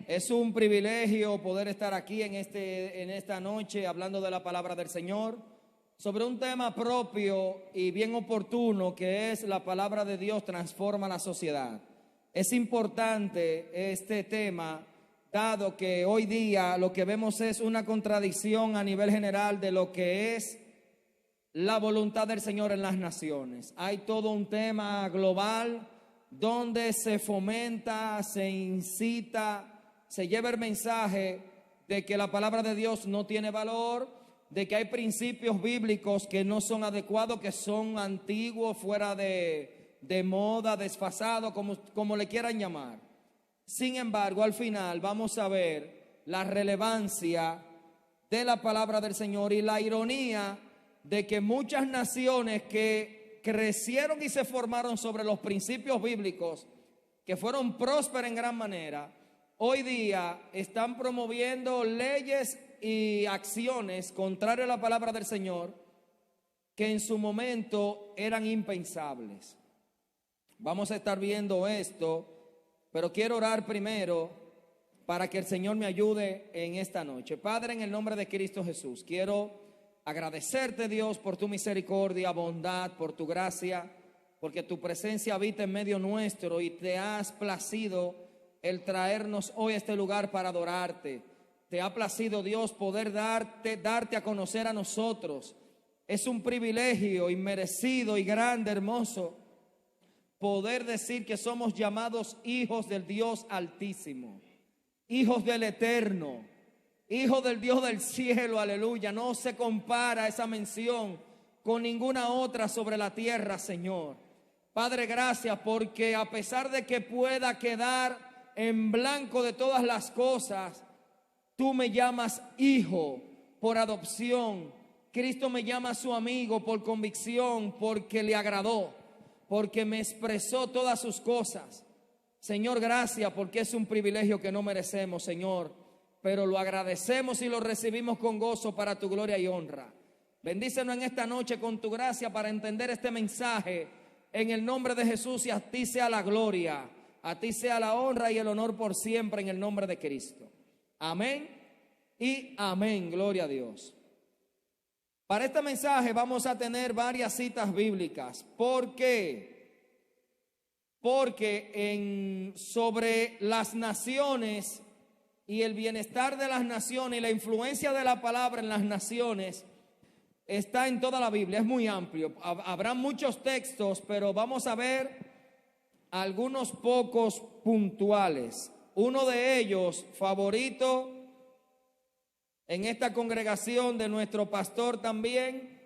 Es un privilegio poder estar aquí en esta noche hablando de la palabra del Señor sobre un tema propio y bien oportuno, que es la palabra de Dios transforma la sociedad. Es importante este tema, dado que hoy día lo que vemos es una contradicción a nivel general de lo que es la voluntad del Señor en las naciones. Hay todo un tema global donde se fomenta, se incita, se lleva el mensaje de que la palabra de Dios no tiene valor, de que hay principios bíblicos que no son adecuados, que son antiguos, fuera de moda, desfasados, como le quieran llamar. Sin embargo, al final vamos a ver la relevancia de la palabra del Señor y la ironía de que muchas naciones que crecieron y se formaron sobre los principios bíblicos, que fueron prósperas en gran manera, hoy día están promoviendo leyes y acciones contrarias a la palabra del Señor que en su momento eran impensables. Vamos a estar viendo esto, pero quiero orar primero para que el Señor me ayude en esta noche. Padre, en el nombre de Cristo Jesús, quiero agradecerte, Dios, por tu misericordia, bondad, por tu gracia, porque tu presencia habita en medio nuestro y te has placido el traernos hoy a este lugar para adorarte. Te ha placido, Dios, poder darte a conocer a nosotros. Es un privilegio inmerecido y grande, hermoso, poder decir que somos llamados hijos del Dios Altísimo, hijos del Eterno, hijos del Dios del cielo, aleluya. No se compara esa mención con ninguna otra sobre la tierra, Señor. Padre, gracias, porque a pesar de que pueda quedar en blanco de todas las cosas, tú me llamas hijo por adopción. Cristo me llama su amigo por convicción, porque le agradó, porque me expresó todas sus cosas. Señor, gracias, porque es un privilegio que no merecemos, Señor, pero lo agradecemos y lo recibimos con gozo para tu gloria y honra. Bendícenos en esta noche con tu gracia para entender este mensaje en el nombre de Jesús, y a ti sea la gloria, a ti sea la honra y el honor por siempre en el nombre de Cristo. Amén y amén, gloria a Dios. Para este mensaje vamos a tener varias citas bíblicas. ¿Por qué? Porque sobre las naciones y el bienestar de las naciones y la influencia de la palabra en las naciones está en toda la Biblia, es muy amplio. Habrá muchos textos, pero vamos a ver algunos pocos puntuales. Uno de ellos, favorito en esta congregación de nuestro pastor también,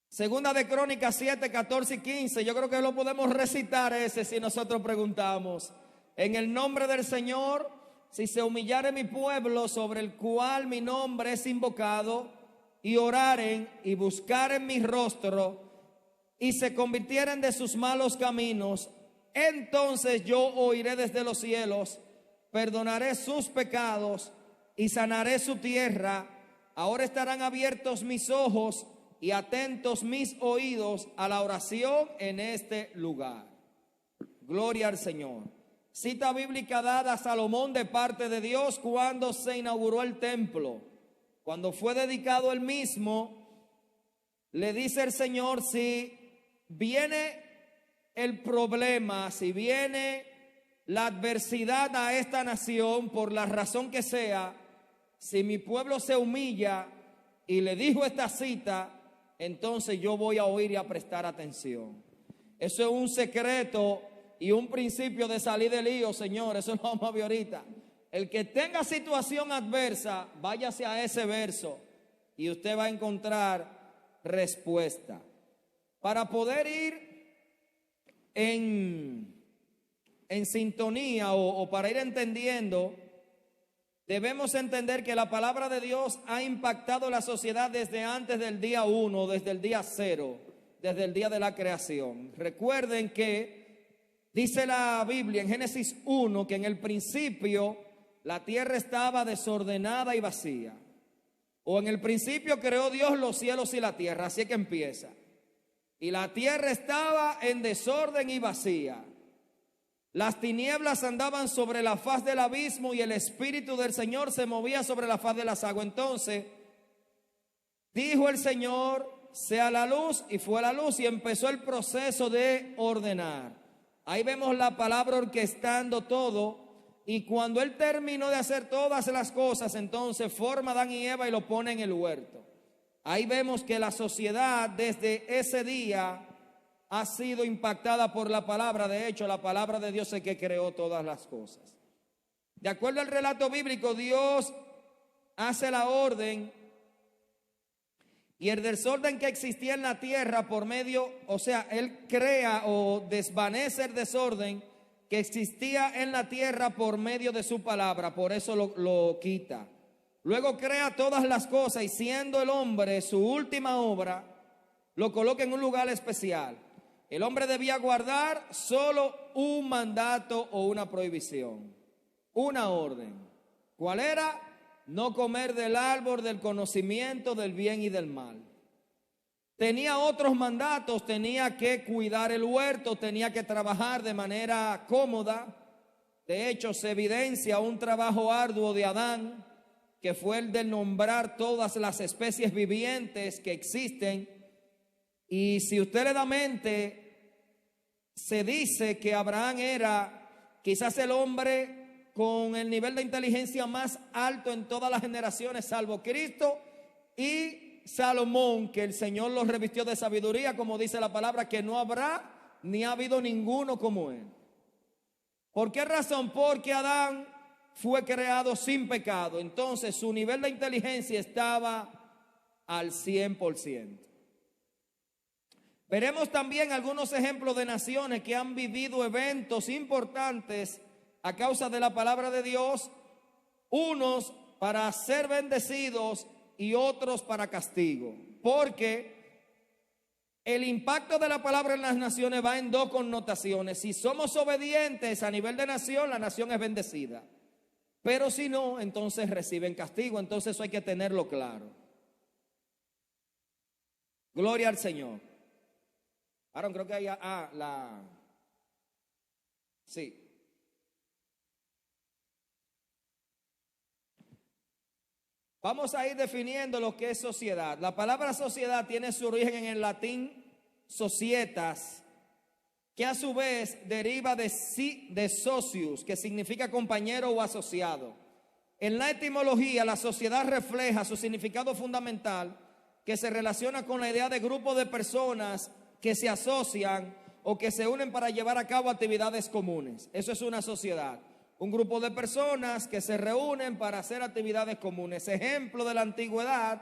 Segunda de Crónicas 7, 14 y 15. Yo creo que lo podemos recitar ese si nosotros preguntamos. En el nombre del Señor, si se humillare mi pueblo sobre el cual mi nombre es invocado, y oraren y buscaren mi rostro, y se convirtieren de sus malos caminos, entonces yo oiré desde los cielos, perdonaré sus pecados y sanaré su tierra. Ahora estarán abiertos mis ojos y atentos mis oídos a la oración en este lugar. Gloria al Señor. Cita bíblica dada a Salomón de parte de Dios cuando se inauguró el templo. Cuando fue dedicado el mismo, le dice el Señor: si viene el problema, si viene la adversidad a esta nación, por la razón que sea, si mi pueblo se humilla, y le dijo esta cita, entonces yo voy a oír y a prestar atención. Eso es un secreto y un principio de salir del lío, Señor. Eso lo vamos a ver ahorita. El que tenga situación adversa, váyase a ese verso y usted va a encontrar respuesta. Para poder ir en sintonía o para ir entendiendo, debemos entender que la palabra de Dios ha impactado la sociedad desde antes del día 1, desde el día 0, desde el día de la creación. Recuerden que dice la Biblia en Génesis 1 que en el principio la tierra estaba desordenada y vacía. O en el principio creó Dios los cielos y la tierra, así es que empieza. Y la tierra estaba en desorden y vacía. Las tinieblas andaban sobre la faz del abismo y el Espíritu del Señor se movía sobre la faz de las aguas. Entonces dijo el Señor, sea la luz, y fue la luz, y empezó el proceso de ordenar. Ahí vemos la palabra orquestando todo, y cuando Él terminó de hacer todas las cosas, entonces forma a Adán y Eva y lo pone en el huerto. Ahí vemos que la sociedad desde ese día ha sido impactada por la palabra. De hecho, la palabra de Dios es que creó todas las cosas. De acuerdo al relato bíblico, Dios hace la orden y el desorden que existía en la tierra por medio, o sea, Él crea o desvanece el desorden que existía en la tierra por medio de su palabra, por eso lo quita. Luego crea todas las cosas y siendo el hombre su última obra, lo coloca en un lugar especial. El hombre debía guardar solo un mandato o una prohibición, una orden. ¿Cuál era? No comer del árbol del conocimiento del bien y del mal. Tenía otros mandatos, tenía que cuidar el huerto, tenía que trabajar de manera cómoda. De hecho, se evidencia un trabajo arduo de Adán, que fue el de nombrar todas las especies vivientes que existen. Y si usted le da mente, se dice que Abraham era quizás el hombre con el nivel de inteligencia más alto en todas las generaciones, salvo Cristo y Salomón, que el Señor los revistió de sabiduría, como dice la palabra, que no habrá ni ha habido ninguno como él. ¿Por qué razón? Porque Adán fue creado sin pecado, entonces su nivel de inteligencia estaba al 100%. Veremos también algunos ejemplos de naciones que han vivido eventos importantes a causa de la palabra de Dios, unos para ser bendecidos y otros para castigo, porque el impacto de la palabra en las naciones va en dos connotaciones. Si somos obedientes a nivel de nación, la nación es bendecida, pero si no, entonces reciben castigo. Entonces eso hay que tenerlo claro. Gloria al Señor. Aaron, creo que hay sí. Vamos a ir definiendo lo que es sociedad. La palabra sociedad tiene su origen en el latín societas, que a su vez deriva de socius, que significa compañero o asociado. En la etimología, la sociedad refleja su significado fundamental, que se relaciona con la idea de grupo de personas que se asocian o que se unen para llevar a cabo actividades comunes. Eso es una sociedad. Un grupo de personas que se reúnen para hacer actividades comunes. Ejemplo de la antigüedad,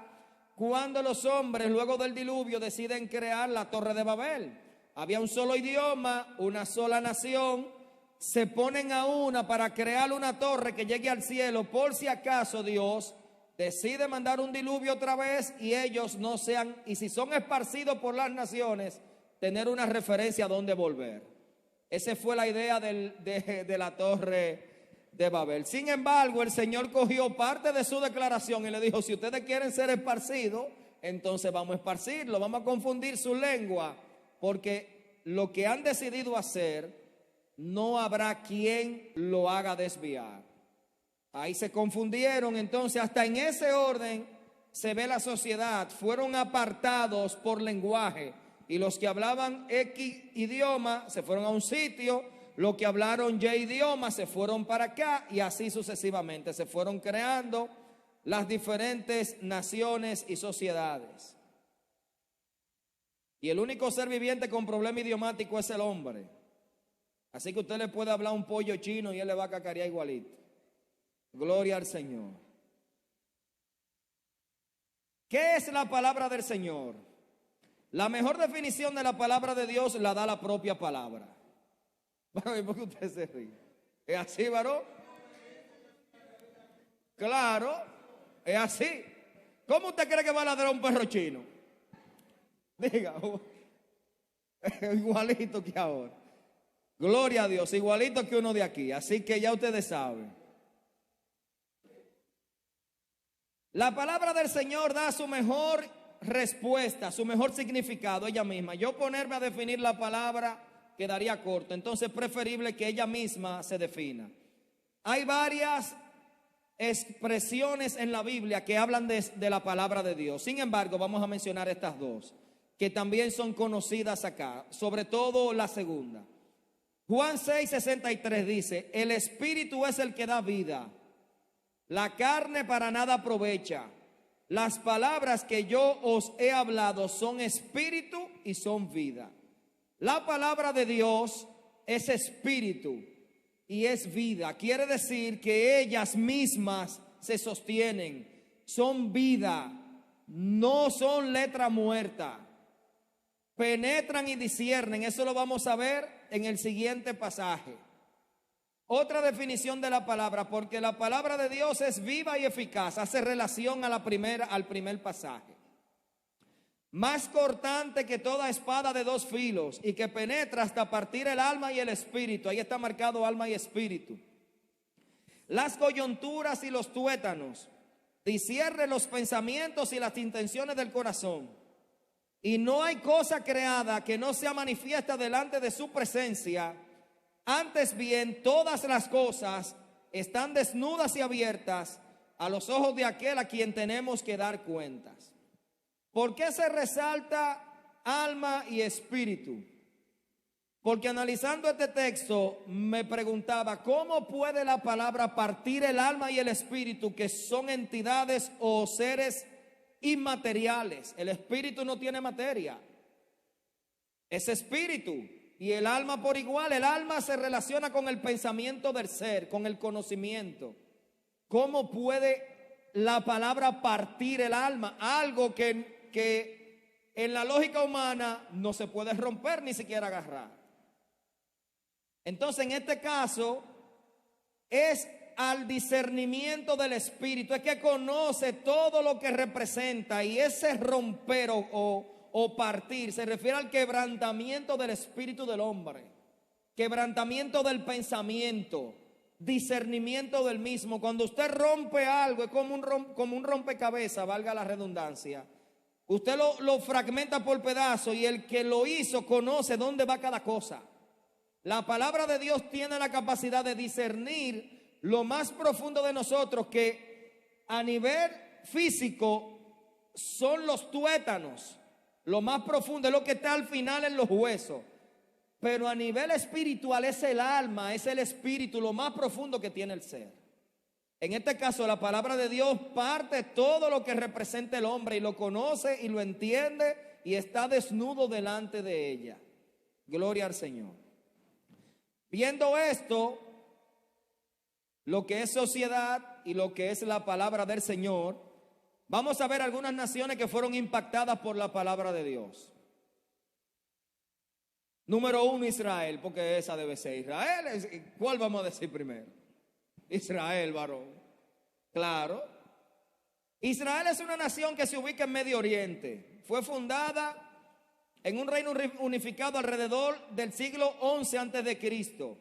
cuando los hombres luego del diluvio deciden crear la Torre de Babel. Había un solo idioma, una sola nación, se ponen a una para crear una torre que llegue al cielo por si acaso Dios decide mandar un diluvio otra vez y ellos no sean, y si son esparcidos por las naciones, tener una referencia a dónde volver. Esa fue la idea de la Torre de Babel. Sin embargo, el Señor cogió parte de su declaración y le dijo, si ustedes quieren ser esparcidos, entonces vamos a esparcirlo, vamos a confundir su lengua, porque lo que han decidido hacer, no habrá quien lo haga desviar. Ahí se confundieron, entonces hasta en ese orden se ve la sociedad, fueron apartados por lenguaje. Y los que hablaban X idioma se fueron a un sitio, los que hablaron Y idioma se fueron para acá y así sucesivamente. Se fueron creando las diferentes naciones y sociedades. Y el único ser viviente con problema idiomático es el hombre. Así que usted le puede hablar un pollo chino y él le va a cacarear igualito. Gloria al Señor. ¿Qué es la palabra del Señor? La mejor definición de la palabra de Dios la da la propia palabra. ¿Por qué usted se ríe? ¿Es así, varón? Claro, es así. ¿Cómo usted cree que va a ladrar un perro chino? Diga, igualito que ahora. Gloria a Dios, igualito que uno de aquí. Así que ya ustedes saben. La palabra del Señor da su mejor respuesta, su mejor significado ella misma. Yo ponerme a definir la palabra quedaría corto. Entonces es preferible que ella misma se defina. Hay varias expresiones en la Biblia que hablan de la palabra de Dios. Sin embargo, vamos a mencionar estas dos, que también son conocidas acá, sobre todo la segunda. Juan 6:63 dice: el Espíritu es el que da vida, la carne para nada aprovecha. Las palabras que yo os he hablado son espíritu y son vida. La palabra de Dios es espíritu y es vida. Quiere decir que ellas mismas se sostienen, son vida, no son letra muerta. Penetran y disciernen. Eso lo vamos a ver en el siguiente pasaje. Otra definición de la palabra, porque la palabra de Dios es viva y eficaz, hace relación a al primer pasaje. Más cortante que toda espada de dos filos y que penetra hasta partir el alma y el espíritu. Ahí está marcado alma y espíritu. Las coyunturas y los tuétanos, discierne los pensamientos y las intenciones del corazón. Y no hay cosa creada que no sea manifiesta delante de su presencia. Antes bien, todas las cosas están desnudas y abiertas a los ojos de aquel a quien tenemos que dar cuentas. ¿Por qué se resalta alma y espíritu? Porque analizando este texto me preguntaba, ¿cómo puede la palabra partir el alma y el espíritu, que son entidades o seres inmateriales? El espíritu no tiene materia, es espíritu. Y el alma por igual. El alma se relaciona con el pensamiento del ser, con el conocimiento. ¿Cómo puede la palabra partir el alma? Algo que en la lógica humana no se puede romper ni siquiera agarrar. Entonces en este caso es al discernimiento del espíritu, es que conoce todo lo que representa, y ese romper o partir se refiere al quebrantamiento del espíritu del hombre, quebrantamiento del pensamiento, discernimiento del mismo. Cuando usted rompe algo es como un rompecabezas, valga la redundancia. Usted lo fragmenta por pedazos y el que lo hizo conoce dónde va cada cosa. La palabra de Dios tiene la capacidad de discernir lo más profundo de nosotros, que a nivel físico son los tuétanos. Lo más profundo es lo que está al final en los huesos. Pero a nivel espiritual es el alma, es el espíritu, lo más profundo que tiene el ser. En este caso la palabra de Dios parte todo lo que representa el hombre y lo conoce y lo entiende y está desnudo delante de ella. Gloria al Señor. Viendo esto, lo que es sociedad y lo que es la palabra del Señor, vamos a ver algunas naciones que fueron impactadas por la palabra de Dios. Número 1, Israel, porque esa debe ser Israel. ¿Cuál vamos a decir primero? Israel, varón. Claro. Israel es una nación que se ubica en Medio Oriente. Fue fundada en un reino unificado alrededor del siglo XI a.C.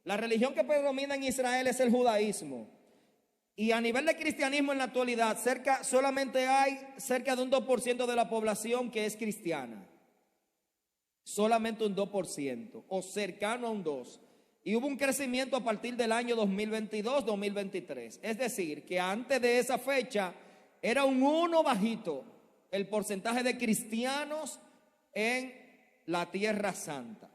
La religión que predomina en Israel es el judaísmo. Y a nivel de cristianismo en la actualidad, solamente hay cerca de un 2% de la población que es cristiana. Solamente un 2%, o cercano a un 2%. Y hubo un crecimiento a partir del año 2022-2023. Es decir, que antes de esa fecha era un 1 bajito el porcentaje de cristianos en la Tierra Santa.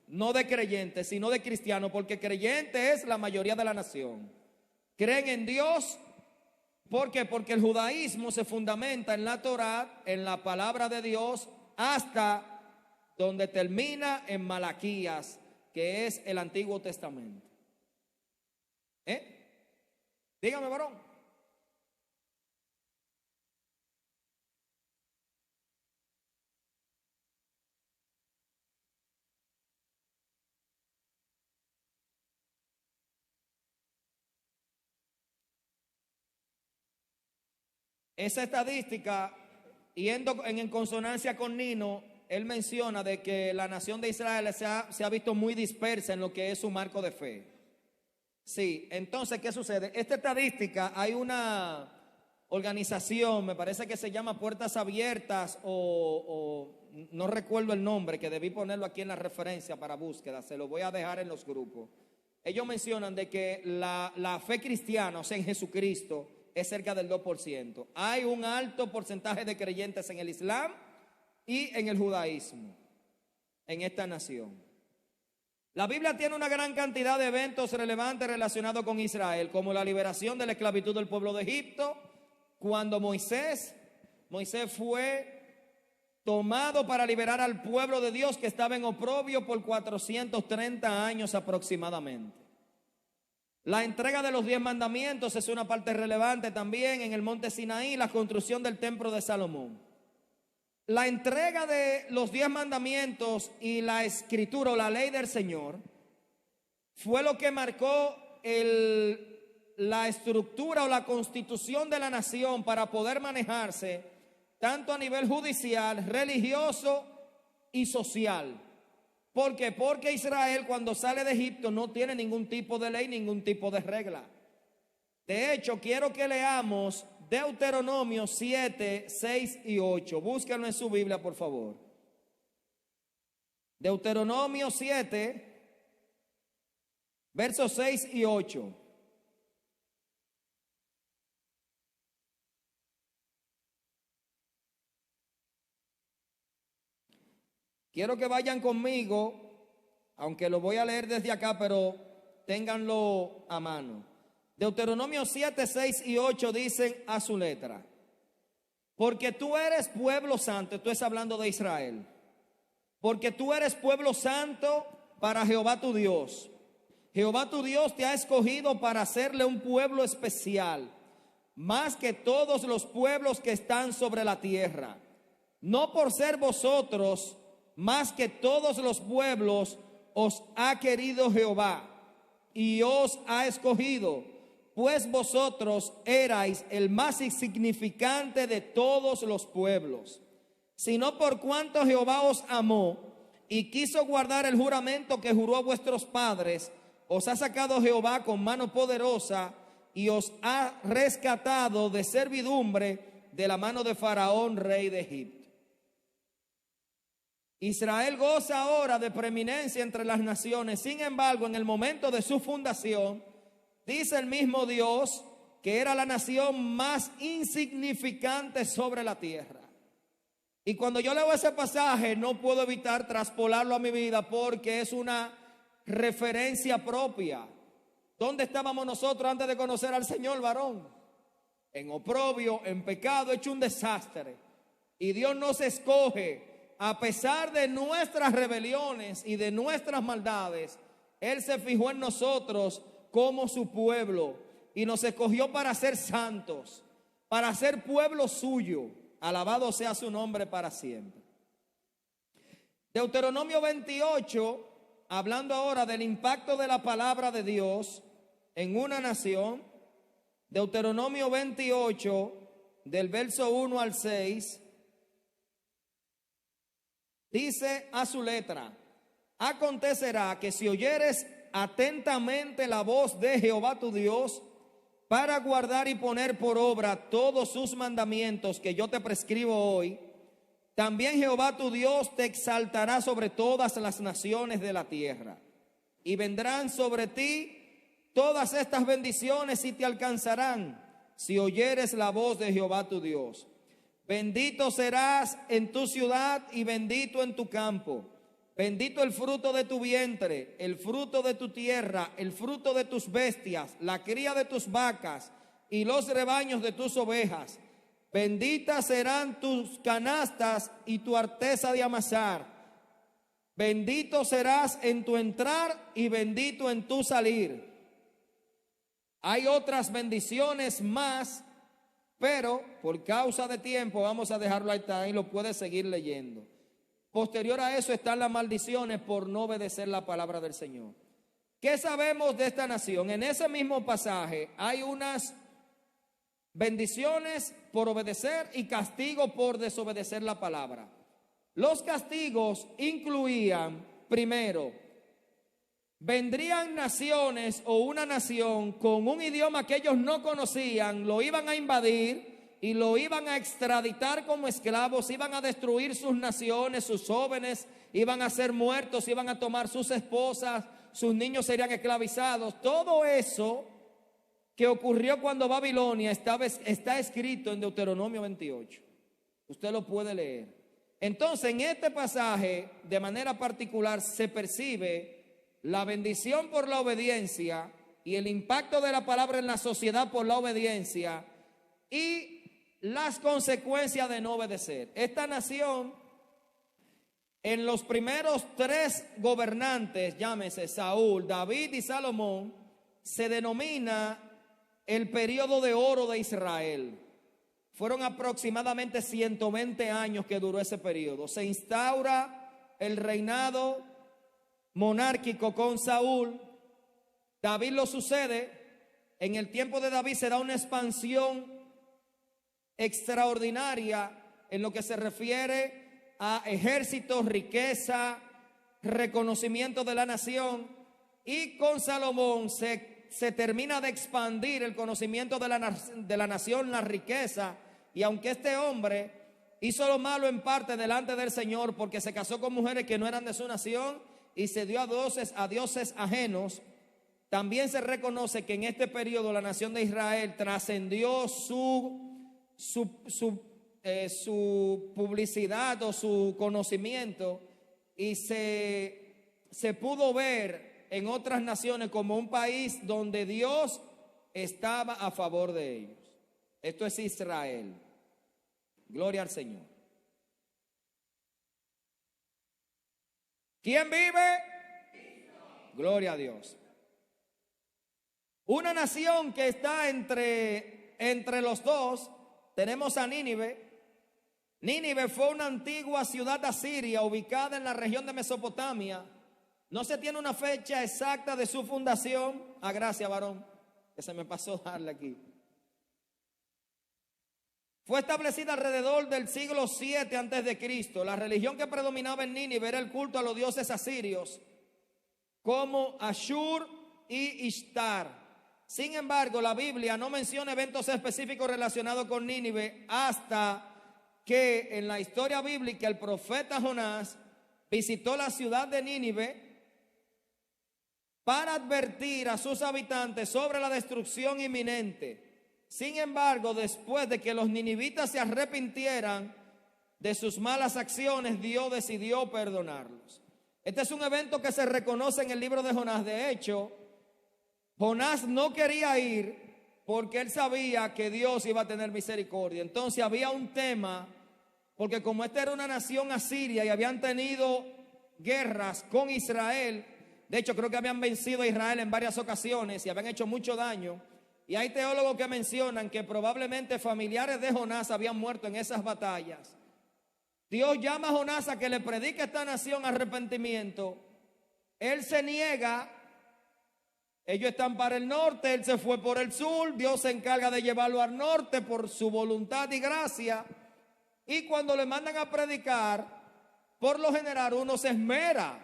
No de creyentes, sino de cristianos, porque creyente es la mayoría de la nación. Creen en Dios. ¿Por qué? Porque el judaísmo se fundamenta en la Torá, en la palabra de Dios, hasta donde termina en Malaquías, que es el Antiguo Testamento. Dígame, varón. Esa estadística, yendo en consonancia con Nino, él menciona de que la nación de Israel se ha visto muy dispersa en lo que es su marco de fe. Sí, entonces, ¿qué sucede? Esta estadística, hay una organización, me parece que se llama Puertas Abiertas o no recuerdo el nombre, que debí ponerlo aquí en la referencia para búsqueda, se lo voy a dejar en los grupos. Ellos mencionan de que la fe cristiana, o sea, en Jesucristo, es cerca del 2%. Hay un alto porcentaje de creyentes en el Islam y en el judaísmo, en esta nación. La Biblia tiene una gran cantidad de eventos relevantes relacionados con Israel, como la liberación de la esclavitud del pueblo de Egipto, cuando Moisés fue tomado para liberar al pueblo de Dios que estaba en oprobio por 430 años aproximadamente. La entrega de los 10 mandamientos es una parte relevante también en el monte Sinaí, la construcción del templo de Salomón. La entrega de los 10 mandamientos y la escritura o la ley del Señor fue lo que marcó la estructura o la constitución de la nación para poder manejarse tanto a nivel judicial, religioso y social. ¿Por qué? Porque Israel cuando sale de Egipto no tiene ningún tipo de ley, ningún tipo de regla. De hecho, quiero que leamos Deuteronomio 7, 6 y 8. Búsquenlo en su Biblia, por favor. Deuteronomio 7, versos 6 y 8. Quiero que vayan conmigo, aunque lo voy a leer desde acá, pero ténganlo a mano. Deuteronomio 7, 6 y 8 dicen a su letra: porque tú eres pueblo santo, esto es hablando de Israel, porque tú eres pueblo santo para Jehová tu Dios. Jehová tu Dios te ha escogido para hacerle un pueblo especial, más que todos los pueblos que están sobre la tierra. No por ser vosotros más que todos los pueblos os ha querido Jehová y os ha escogido, pues vosotros erais el más insignificante de todos los pueblos, sino por cuanto Jehová os amó y quiso guardar el juramento que juró a vuestros padres, os ha sacado Jehová con mano poderosa y os ha rescatado de servidumbre de la mano de Faraón, rey de Egipto. Israel goza ahora de preeminencia entre las naciones. Sin embargo, en el momento de su fundación, dice el mismo Dios que era la nación más insignificante sobre la tierra. Y cuando yo leo ese pasaje, no puedo evitar traspolarlo a mi vida porque es una referencia propia. ¿Dónde estábamos nosotros antes de conocer al Señor, varón? En oprobio, en pecado, hecho un desastre. Y Dios nos escoge. A pesar de nuestras rebeliones y de nuestras maldades, Él se fijó en nosotros como su pueblo y nos escogió para ser santos, para ser pueblo suyo. Alabado sea su nombre para siempre. Deuteronomio 28, hablando ahora del impacto de la palabra de Dios en una nación. Deuteronomio 28, del verso 1 al 6. Dice a su letra: acontecerá que si oyeres atentamente la voz de Jehová tu Dios, para guardar y poner por obra todos sus mandamientos que yo te prescribo hoy, también Jehová tu Dios te exaltará sobre todas las naciones de la tierra, y vendrán sobre ti todas estas bendiciones y te alcanzarán si oyeres la voz de Jehová tu Dios. Bendito serás en tu ciudad y bendito en tu campo. Bendito el fruto de tu vientre, el fruto de tu tierra, el fruto de tus bestias, la cría de tus vacas y los rebaños de tus ovejas. Benditas serán tus canastas y tu arteza de amasar. Bendito serás en tu entrar y bendito en tu salir. Hay otras bendiciones más, pero por causa de tiempo vamos a dejarlo ahí, lo puedes seguir leyendo. Posterior a eso están las maldiciones por no obedecer la palabra del Señor. ¿Qué sabemos de esta nación? En ese mismo pasaje hay unas bendiciones por obedecer y castigo por desobedecer la palabra. Los castigos incluían, primero, vendrían naciones o una nación con un idioma que ellos no conocían, lo iban a invadir y lo iban a extraditar como esclavos, iban a destruir sus naciones, sus jóvenes iban a ser muertos, iban a tomar sus esposas, sus niños serían esclavizados. Todo eso que ocurrió cuando Babilonia está escrito en Deuteronomio 28. Usted lo puede leer. Entonces, en este pasaje, de manera particular, se percibe la bendición por la obediencia y el impacto de la palabra en la sociedad por la obediencia y las consecuencias de no obedecer. Esta nación, en los primeros 3 gobernantes, llámese Saúl, David y Salomón, se denomina el periodo de oro de Israel. Fueron aproximadamente 120 años que duró ese periodo. Se instaura el reinado monárquico con Saúl. David lo sucede. En el tiempo de David se da una expansión extraordinaria en lo que se refiere a ejércitos, riqueza, reconocimiento de la nación, y con Salomón se termina de expandir el conocimiento de la nación, la riqueza, y aunque este hombre hizo lo malo en parte delante del Señor porque se casó con mujeres que no eran de su nación y se dio a dioses ajenos, también se reconoce que en este periodo la nación de Israel trascendió su publicidad o su conocimiento y se pudo ver en otras naciones como un país donde Dios estaba a favor de ellos. Esto es Israel. Gloria al Señor. ¿Quién vive? Gloria a Dios. Una nación que está entre los dos. Tenemos a Nínive. Nínive fue una antigua ciudad asiria ubicada en la región de Mesopotamia. No se tiene una fecha exacta de su fundación. Gracias, varón, que se me pasó darle aquí. Fue establecida alrededor del siglo 7 antes de Cristo. La religión que predominaba en Nínive era el culto a los dioses asirios como Ashur y Ishtar. Sin embargo, la Biblia no menciona eventos específicos relacionados con Nínive hasta que en la historia bíblica el profeta Jonás visitó la ciudad de Nínive para advertir a sus habitantes sobre la destrucción inminente. Sin embargo, después de que los ninivitas se arrepintieran de sus malas acciones, Dios decidió perdonarlos. Este es un evento que se reconoce en el libro de Jonás. De hecho, Jonás no quería ir porque él sabía que Dios iba a tener misericordia. Entonces había un tema, porque como esta era una nación asiria y habían tenido guerras con Israel, de hecho creo que habían vencido a Israel en varias ocasiones y habían hecho mucho daño. Y hay teólogos que mencionan que probablemente familiares de Jonás habían muerto en esas batallas. Dios llama a Jonás a que le predique a esta nación arrepentimiento. Él se niega. Ellos están para el norte, él se fue por el sur. Dios se encarga de llevarlo al norte por su voluntad y gracia. Y cuando le mandan a predicar, por lo general uno se esmera.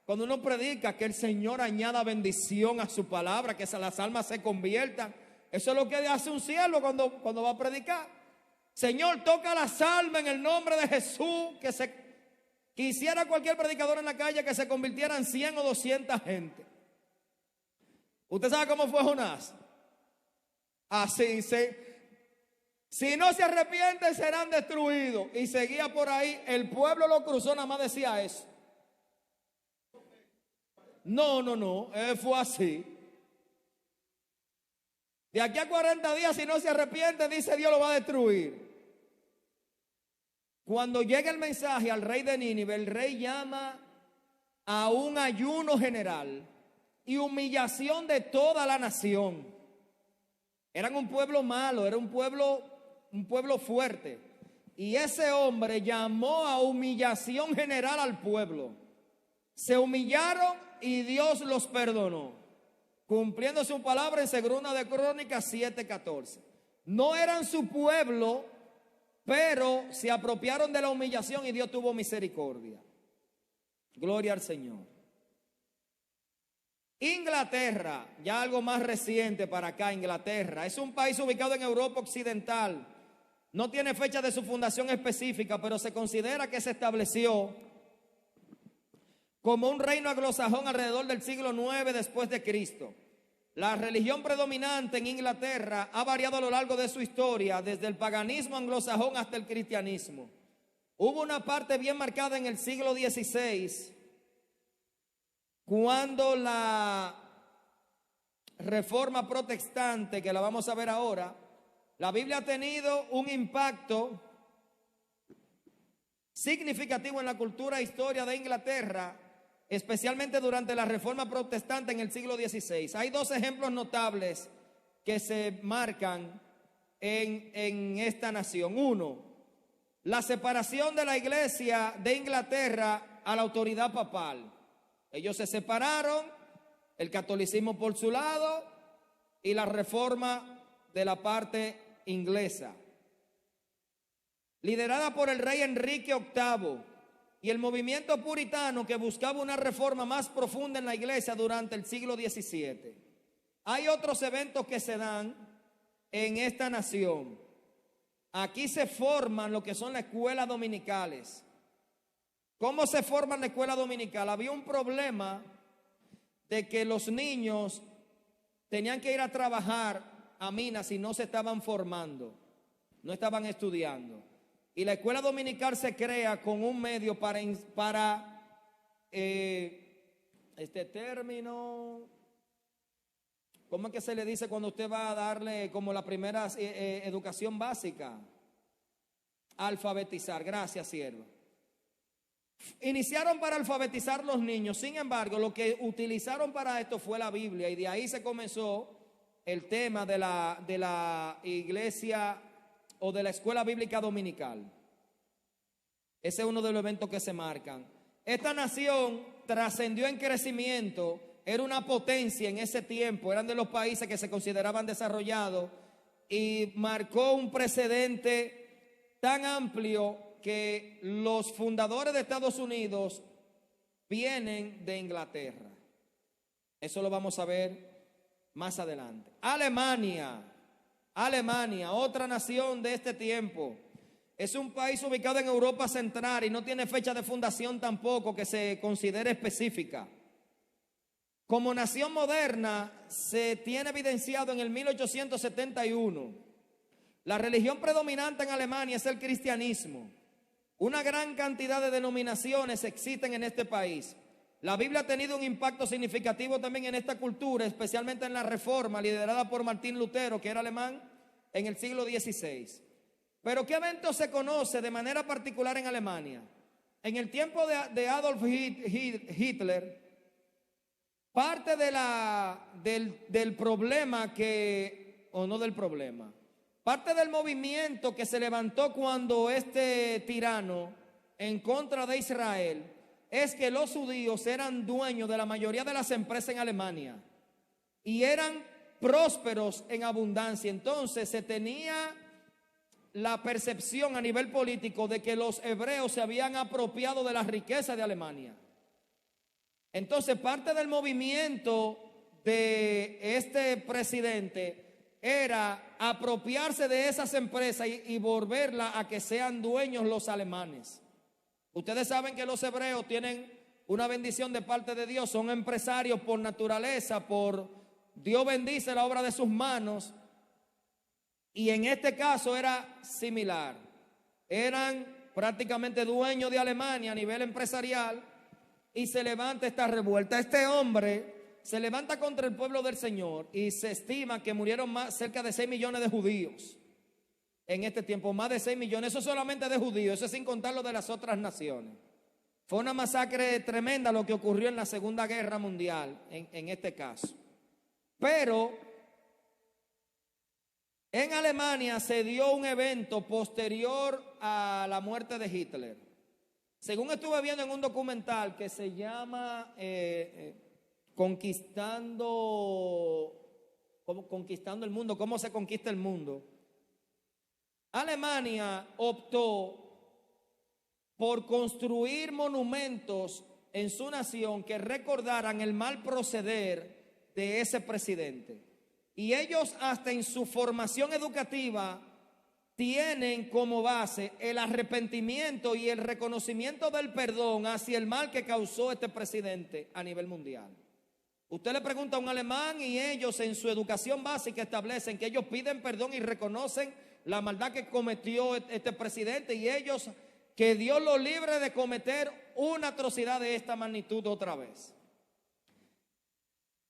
Cuando uno predica, que el Señor añada bendición a su palabra, que las almas se conviertan. Eso es lo que hace un siervo cuando va a predicar. Señor, toca las almas en el nombre de Jesús. Que quisiera cualquier predicador en la calle que se convirtieran 100 o 200 gente. ¿Usted sabe cómo fue Jonás? Así, si no se arrepienten serán destruidos. Y seguía por ahí, el pueblo lo cruzó, nada más decía eso. No, fue así. De aquí a 40 días, si no se arrepiente, dice Dios lo va a destruir. Cuando llega el mensaje al rey de Nínive, el rey llama a un ayuno general y humillación de toda la nación. Eran un pueblo malo, era un pueblo fuerte. Y ese hombre llamó a humillación general al pueblo. Se humillaron y Dios los perdonó, cumpliendo su palabra en 2 de Crónicas 7:14. No eran su pueblo, pero se apropiaron de la humillación y Dios tuvo misericordia. Gloria al Señor. Inglaterra, ya algo más reciente para acá. Inglaterra es un país ubicado en Europa occidental. No tiene fecha de su fundación específica, pero se considera que se estableció como un reino anglosajón alrededor del siglo IX después de Cristo. La religión predominante en Inglaterra ha variado a lo largo de su historia, desde el paganismo anglosajón hasta el cristianismo. Hubo una parte bien marcada en el siglo XVI, cuando la reforma protestante, que la vamos a ver ahora, la Biblia ha tenido un impacto significativo en la cultura e historia de Inglaterra, especialmente durante la reforma protestante en el siglo XVI. Hay dos ejemplos notables que se marcan en esta nación. Uno, la separación de la iglesia de Inglaterra a la autoridad papal. Ellos se separaron, el catolicismo por su lado y la reforma de la parte inglesa, liderada por el rey Enrique VIII, y el movimiento puritano que buscaba una reforma más profunda en la iglesia durante el siglo XVII. Hay otros eventos que se dan en esta nación. Aquí se forman lo que son las escuelas dominicales. ¿Cómo se forma la escuela dominical? Había un problema de que los niños tenían que ir a trabajar a minas y no se estaban formando, no estaban estudiando. Y la escuela dominical se crea con un medio para este término, ¿cómo es que se le dice cuando usted va a darle como la primera educación básica? Alfabetizar. Gracias, siervo. Iniciaron para alfabetizar los niños, sin embargo, lo que utilizaron para esto fue la Biblia, y de ahí se comenzó el tema de la iglesia o de la escuela bíblica dominical. Ese es uno de los eventos que se marcan. Esta nación trascendió en crecimiento, era una potencia en ese tiempo, eran de los países que se consideraban desarrollados, y marcó un precedente tan amplio que los fundadores de Estados Unidos vienen de Inglaterra. Eso lo vamos a ver más adelante. Alemania, otra nación de este tiempo. Es un país ubicado en Europa Central y no tiene fecha de fundación tampoco que se considere específica. Como nación moderna se tiene evidenciado en el 1871. La religión predominante en Alemania es el cristianismo. Una gran cantidad de denominaciones existen en este país. La Biblia ha tenido un impacto significativo también en esta cultura, especialmente en la Reforma liderada por Martín Lutero, que era alemán, en el siglo XVI. Pero ¿qué evento se conoce de manera particular en Alemania? En el tiempo de Adolf Hitler, parte del problema parte del movimiento que se levantó cuando este tirano en contra de Israel es que los judíos eran dueños de la mayoría de las empresas en Alemania y eran prósperos en abundancia. Entonces se tenía la percepción a nivel político de que los hebreos se habían apropiado de la riqueza de Alemania. Entonces parte del movimiento de este presidente era apropiarse de esas empresas y volverlas a que sean dueños los alemanes. Ustedes saben que los hebreos tienen una bendición de parte de Dios, son empresarios por naturaleza, Dios bendice la obra de sus manos, y en este caso era similar. Eran prácticamente dueños de Alemania a nivel empresarial, y se levanta esta revuelta. Este hombre se levanta contra el pueblo del Señor y se estima que murieron cerca de 6 millones de judíos en este tiempo, más de 6 millones, eso solamente de judíos, eso sin contar lo de las otras naciones. Fue una masacre tremenda lo que ocurrió en la Segunda Guerra Mundial en este caso. Pero en Alemania se dio un evento posterior a la muerte de Hitler. Según estuve viendo en un documental que se llama Conquistando el mundo, cómo se conquista el mundo. Alemania optó por construir monumentos en su nación que recordaran el mal proceder de ese presidente. Y ellos hasta en su formación educativa tienen como base el arrepentimiento y el reconocimiento del perdón hacia el mal que causó este presidente a nivel mundial. Usted le pregunta a un alemán y ellos en su educación básica establecen que ellos piden perdón y reconocen la maldad que cometió este presidente, y ellos, que Dios lo libre de cometer una atrocidad de esta magnitud otra vez.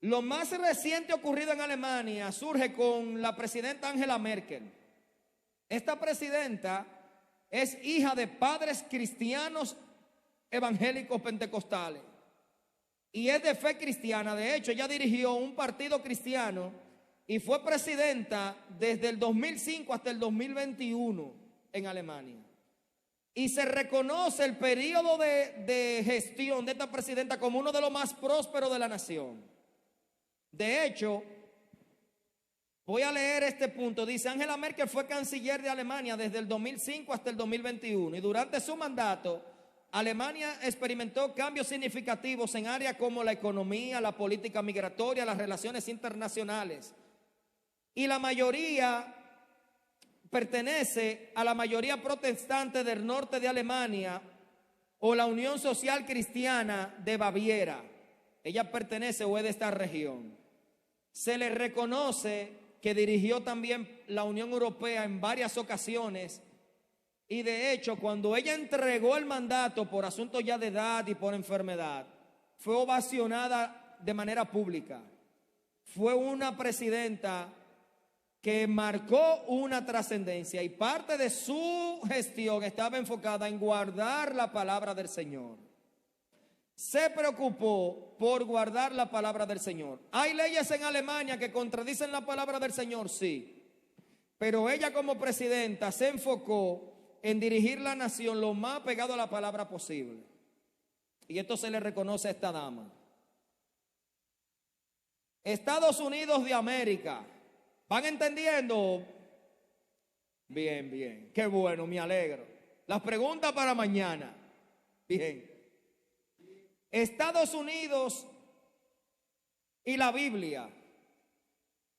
Lo más reciente ocurrido en Alemania surge con la presidenta Angela Merkel. Esta presidenta es hija de padres cristianos evangélicos pentecostales y es de fe cristiana. De hecho, ella dirigió un partido cristiano y fue presidenta desde el 2005 hasta el 2021 en Alemania. Y se reconoce el periodo de gestión de esta presidenta como uno de los más prósperos de la nación. De hecho, voy a leer este punto. Dice: Angela Merkel fue canciller de Alemania desde el 2005 hasta el 2021 y durante su mandato Alemania experimentó cambios significativos en áreas como la economía, la política migratoria, las relaciones internacionales. Y la mayoría pertenece a la mayoría protestante del norte de Alemania o la Unión Social Cristiana de Baviera. Ella pertenece o es de esta región. Se le reconoce que dirigió también la Unión Europea en varias ocasiones, y de hecho cuando ella entregó el mandato por asuntos ya de edad y por enfermedad, fue ovacionada de manera pública. Fue una presidenta que marcó una trascendencia y parte de su gestión estaba enfocada en guardar la palabra del Señor. Se preocupó por guardar la palabra del Señor. ¿Hay leyes en Alemania que contradicen la palabra del Señor? Sí. Pero ella como presidenta se enfocó en dirigir la nación lo más pegado a la palabra posible. Y esto se le reconoce a esta dama. Estados Unidos de América. ¿Van entendiendo? Bien, bien. Qué bueno, me alegro. Las preguntas para mañana. Bien. Estados Unidos y la Biblia.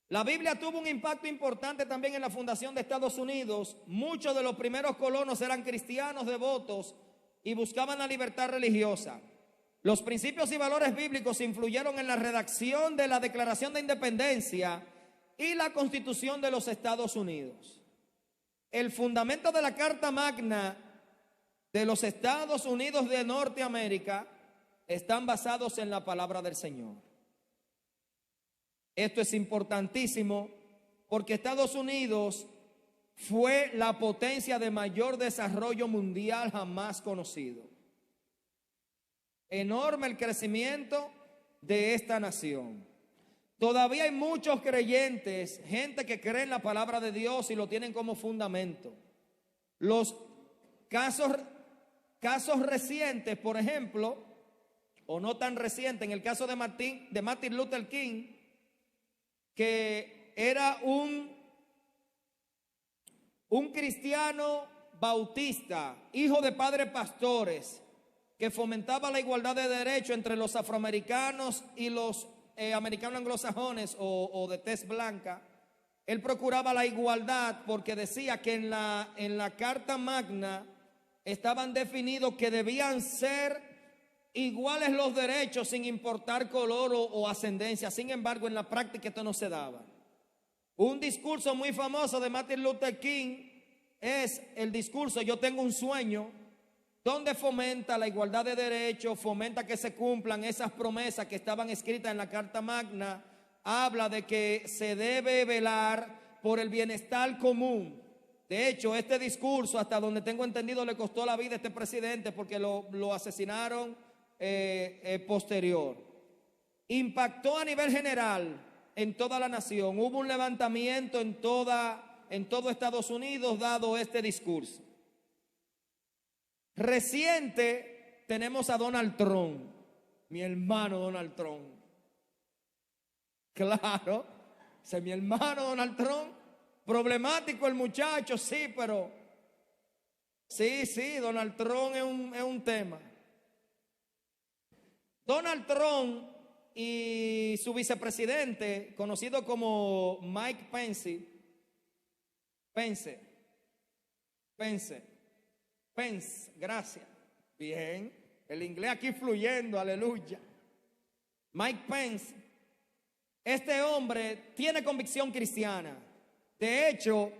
La Biblia tuvo un impacto importante también en la fundación de Estados Unidos. Muchos de los primeros colonos eran cristianos devotos y buscaban la libertad religiosa. Los principios y valores bíblicos influyeron en la redacción de la Declaración de Independencia y la Constitución de los Estados Unidos. El fundamento de la Carta Magna de los Estados Unidos de Norteamérica están basados en la palabra del Señor. Esto es importantísimo porque Estados Unidos fue la potencia de mayor desarrollo mundial jamás conocido. Enorme el crecimiento de esta nación. Todavía hay muchos creyentes, gente que cree en la palabra de Dios y lo tienen como fundamento. Los casos recientes, por ejemplo, o no tan recientes, en el caso de Martin Luther King, que era un cristiano bautista, hijo de padres pastores, que fomentaba la igualdad de derechos entre los afroamericanos y los americanos anglosajones o de tez blanca. Él procuraba la igualdad porque decía que en la Carta Magna estaban definidos que debían ser iguales los derechos sin importar color o ascendencia. Sin embargo, en la práctica esto no se daba. Un discurso muy famoso de Martin Luther King es el discurso "Yo tengo un sueño", donde fomenta la igualdad de derechos, fomenta que se cumplan esas promesas que estaban escritas en la Carta Magna. Habla de que se debe velar por el bienestar común. De hecho, este discurso, hasta donde tengo entendido, le costó la vida a este presidente porque lo asesinaron posterior. Impactó a nivel general en toda la nación. Hubo un levantamiento en todo Estados Unidos dado este discurso. Reciente tenemos a Donald Trump, mi hermano Donald Trump. Claro, ese mi hermano Donald Trump. Problemático el muchacho, sí, pero sí, Donald Trump es un tema. Donald Trump y su vicepresidente, conocido como Mike Pence, Pence. Pence, gracias. Bien, el inglés aquí fluyendo, aleluya. Mike Pence, este hombre tiene convicción cristiana. De hecho,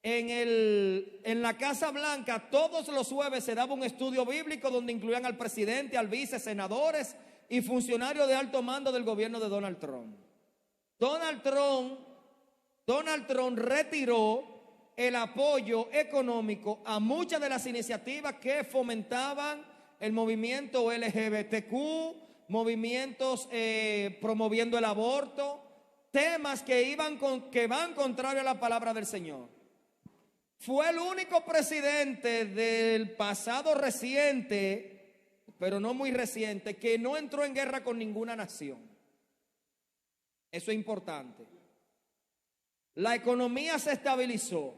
en la Casa Blanca todos los jueves se daba un estudio bíblico donde incluían al presidente, al vice, senadores y funcionarios de alto mando del gobierno de Donald Trump. Donald Trump retiró el apoyo económico a muchas de las iniciativas que fomentaban el movimiento LGBTQ, movimientos promoviendo el aborto, temas que van contrario a la palabra del Señor. Fue el único presidente del pasado reciente, pero no muy reciente, que no entró en guerra con ninguna nación. Eso es importante. La economía se estabilizó.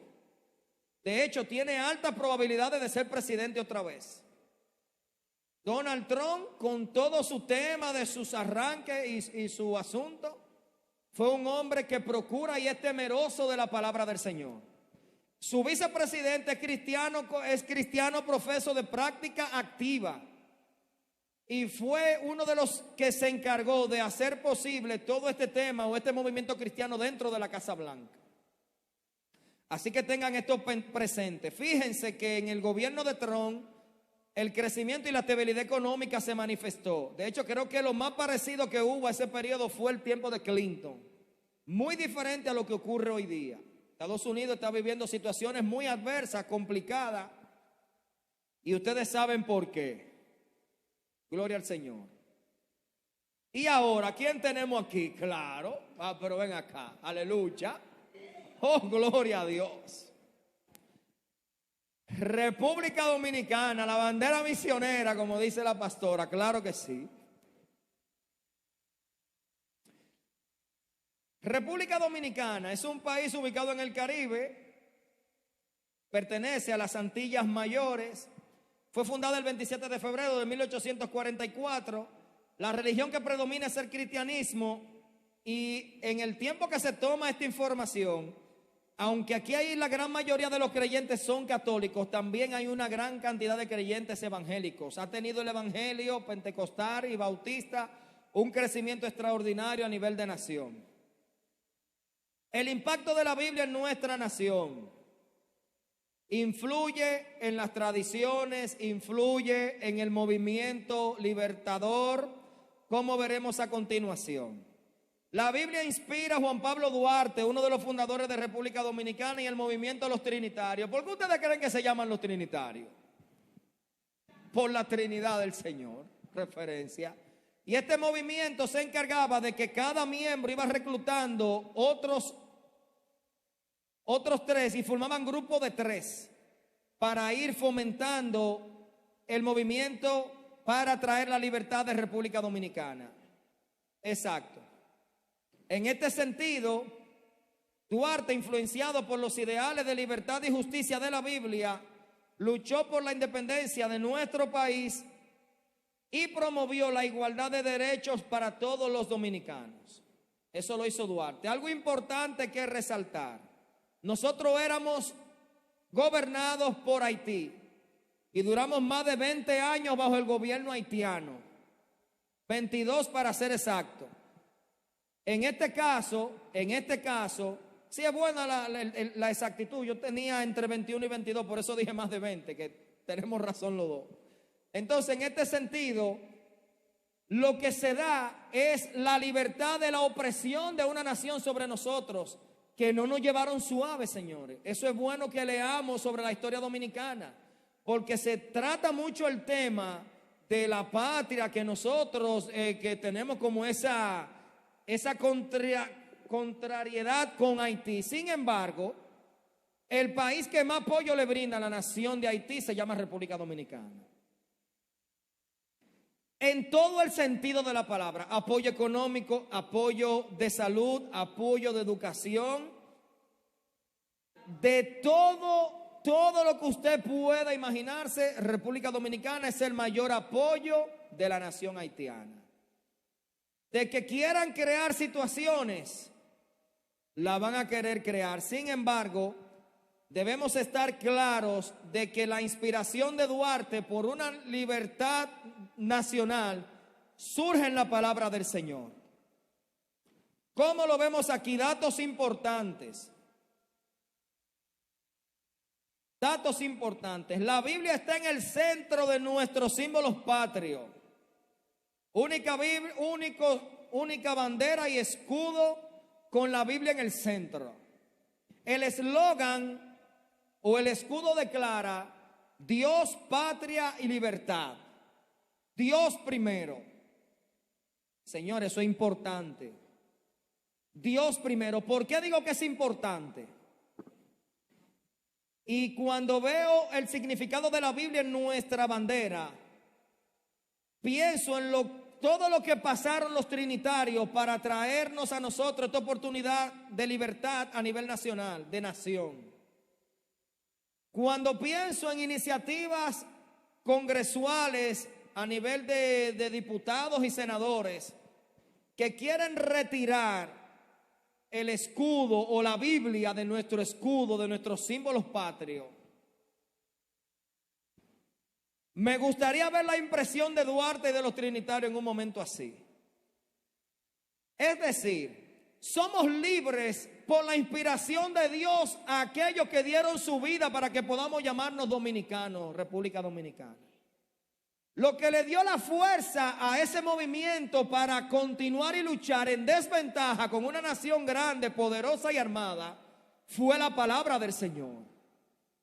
De hecho, tiene altas probabilidades de ser presidente otra vez. Donald Trump, con todo su tema de sus arranques y su asunto, fue un hombre que procura y es temeroso de la palabra del Señor. Su vicepresidente es cristiano profeso de práctica activa y fue uno de los que se encargó de hacer posible todo este tema o este movimiento cristiano dentro de la Casa Blanca. Así que tengan esto presente. Fíjense que en el gobierno de Trump el crecimiento y la estabilidad económica se manifestó. De hecho, creo que lo más parecido que hubo a ese periodo fue el tiempo de Clinton. Muy diferente a lo que ocurre hoy día. Estados Unidos está viviendo situaciones muy adversas, complicadas, y ustedes saben por qué. Gloria al Señor. Y ahora, ¿quién tenemos aquí? Claro, pero ven acá, aleluya. Oh, gloria a Dios. República Dominicana, la bandera misionera, como dice la pastora, claro que sí. República Dominicana es un país ubicado en el Caribe, pertenece a las Antillas Mayores, fue fundada el 27 de febrero de 1844, la religión que predomina es el cristianismo y en el tiempo que se toma esta información, aunque aquí hay la gran mayoría de los creyentes son católicos, también hay una gran cantidad de creyentes evangélicos. Ha tenido el evangelio pentecostal y bautista un crecimiento extraordinario a nivel de nación. El impacto de la Biblia en nuestra nación influye en las tradiciones, influye en el movimiento libertador, como veremos a continuación. La Biblia inspira a Juan Pablo Duarte, uno de los fundadores de República Dominicana, y el movimiento de los trinitarios. ¿Por qué ustedes creen que se llaman los trinitarios? Por la Trinidad del Señor, referencia. Y este movimiento se encargaba de que cada miembro iba reclutando otros tres y formaban grupos de 3 para ir fomentando el movimiento para traer la libertad de República Dominicana. Exacto. En este sentido, Duarte, influenciado por los ideales de libertad y justicia de la Biblia, luchó por la independencia de nuestro país y promovió la igualdad de derechos para todos los dominicanos. Eso lo hizo Duarte. Algo importante que resaltar. Nosotros éramos gobernados por Haití y duramos más de 20 años bajo el gobierno haitiano. 22 para ser exacto. En este caso, sí es buena la exactitud. Yo tenía entre 21 y 22, por eso dije más de 20, que tenemos razón los dos. Entonces, en este sentido, lo que se da es la libertad de la opresión de una nación sobre nosotros, que no nos llevaron suaves, señores. Eso es bueno que leamos sobre la historia dominicana, porque se trata mucho el tema de la patria que nosotros, que tenemos como esa contrariedad con Haití. Sin embargo, el país que más apoyo le brinda a la nación de Haití se llama República Dominicana. En todo el sentido de la palabra, apoyo económico, apoyo de salud, apoyo de educación, de todo lo que usted pueda imaginarse, República Dominicana es el mayor apoyo de la nación haitiana. De que quieran crear situaciones, la van a querer crear. Sin embargo, debemos estar claros de que la inspiración de Duarte por una libertad nacional surge en la palabra del Señor. ¿Cómo lo vemos aquí? Datos importantes. Datos importantes. La Biblia está en el centro de nuestros símbolos patrios. Única bandera y escudo con la Biblia en el centro. El eslogan o el escudo declara Dios, patria y libertad. Dios primero. Señores, eso es importante. Dios primero. ¿Por qué digo que es importante? Y cuando veo el significado de la Biblia en nuestra bandera, pienso en todo lo que pasaron los trinitarios para traernos a nosotros esta oportunidad de libertad a nivel nacional, de nación. Cuando pienso en iniciativas congresuales a nivel de diputados y senadores que quieren retirar el escudo o la Biblia de nuestro escudo, de nuestros símbolos patrios, me gustaría ver la impresión de Duarte y de los trinitarios en un momento así. Es decir, somos libres por la inspiración de Dios a aquellos que dieron su vida para que podamos llamarnos dominicanos, República Dominicana. Lo que le dio la fuerza a ese movimiento para continuar y luchar en desventaja con una nación grande, poderosa y armada, fue la palabra del Señor.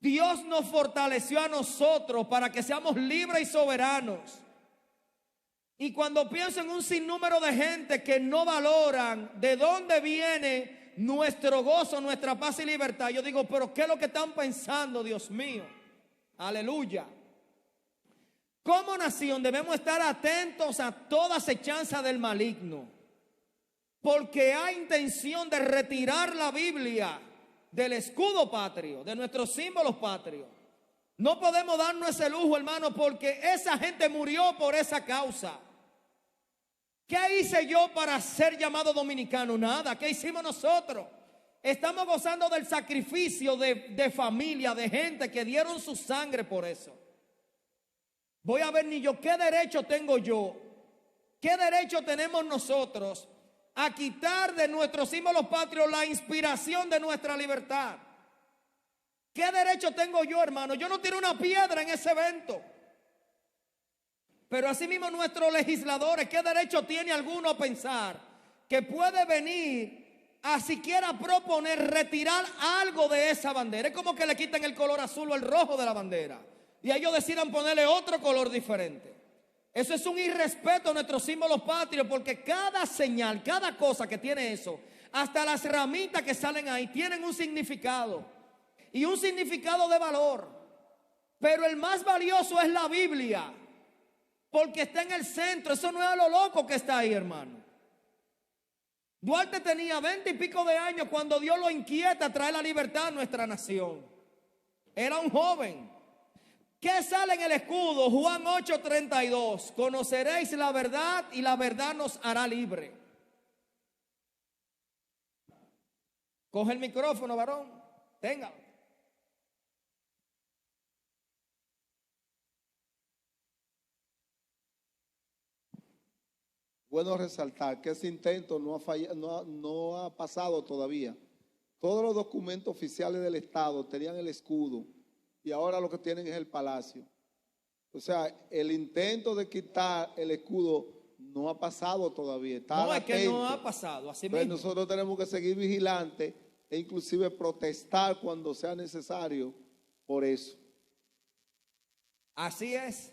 Dios nos fortaleció a nosotros para que seamos libres y soberanos. Y cuando pienso en un sinnúmero de gente que no valoran de dónde viene nuestro gozo, nuestra paz y libertad, yo digo, pero ¿qué es lo que están pensando, Dios mío? Aleluya. Como nación debemos estar atentos a toda acechanza del maligno, porque hay intención de retirar la Biblia del escudo patrio, de nuestros símbolos patrios. No podemos darnos ese lujo, hermano, porque esa gente murió por esa causa. ¿Qué hice yo para ser llamado dominicano? Nada. ¿Qué hicimos nosotros? Estamos gozando del sacrificio de familia, de gente que dieron su sangre por eso. Voy a ver, ni yo, ¿qué derecho tengo yo? ¿Qué derecho tenemos nosotros a quitar de nuestros símbolos patrios la inspiración de nuestra libertad? ¿Qué derecho tengo yo, hermano? Yo no tiro una piedra en ese evento. Pero así mismo nuestros legisladores, ¿qué derecho tiene alguno a pensar que puede venir a siquiera proponer retirar algo de esa bandera? Es como que le quiten el color azul o el rojo de la bandera y ellos decidan ponerle otro color diferente. Eso es un irrespeto a nuestros símbolos patrios, porque cada señal, cada cosa que tiene eso, hasta las ramitas que salen ahí, tienen un significado y un significado de valor. Pero el más valioso es la Biblia, porque está en el centro. Eso no es a lo loco que está ahí, hermano. Duarte tenía 20 y pico de años cuando Dios lo inquieta a traer la libertad a nuestra nación. Era un joven. ¿Qué sale en el escudo? Juan 8:32. Conoceréis la verdad y la verdad nos hará libre. Coge el micrófono, varón. Tenga. Bueno resaltar que ese intento no ha pasado todavía. Todos los documentos oficiales del Estado tenían el escudo y ahora lo que tienen es el palacio. O sea, el intento de quitar el escudo no ha pasado todavía. Está no, latente. Es que no ha pasado, así Entonces mismo. nosotros tenemos que seguir vigilantes e inclusive protestar cuando sea necesario por eso. Así es.